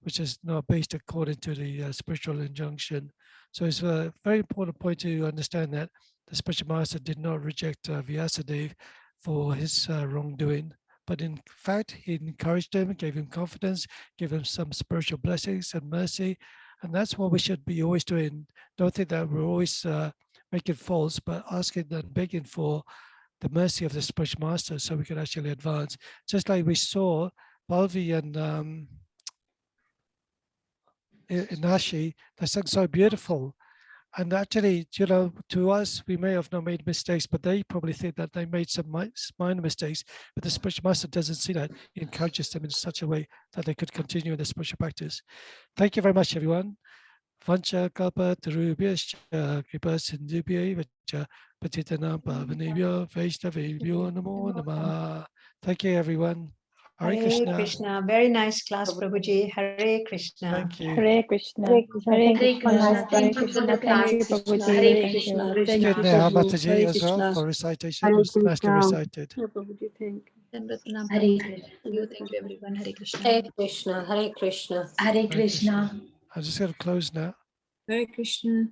which is not based according to the spiritual injunction. So it's a very important point to understand that the spiritual master did not reject Vyasadeva for his wrongdoing, but in fact, he encouraged him, gave him confidence, gave him some spiritual blessings and mercy. And that's what we should be always doing. Don't think that we're always making faults, but asking and begging for the mercy of the spiritual master so we can actually advance. Just like we saw Balvi and Inashi, they sang so beautiful. And actually, you know, to us, we may have not made mistakes, but they probably think that they made some minor mistakes. But the spiritual master doesn't see that. He encourages them in such a way that they could continue in the spiritual practice. Thank you very much, everyone. Vancha kalpa tarubhyascha kripa sindhubhya vacha patitanam pavanebhyo vaishnavebhyo namo namah. Thank you, everyone. Hare Krishna. Krishna. Very nice class, Prabhuji. Hare Krishna. Thank you. Hare Krishna. Hare Krishna. Hare Thank you so Krishna. much. Hare Thank you Krishna. for the Thank you, class. Prabhuji. Hare Thank Krishna. you. It's Krishna, good now, Prabhu. Mataji, Hare as well, Krishna. for recitation. Hare It was nicely Krishna. recited. Yeah, Prabhuji, thank you. Hare Krishna. Thank you, everyone. Hare Krishna. Hare Krishna, Hare Krishna. Hare Hare Krishna. Krishna. I'm just going to close now. Hare Krishna.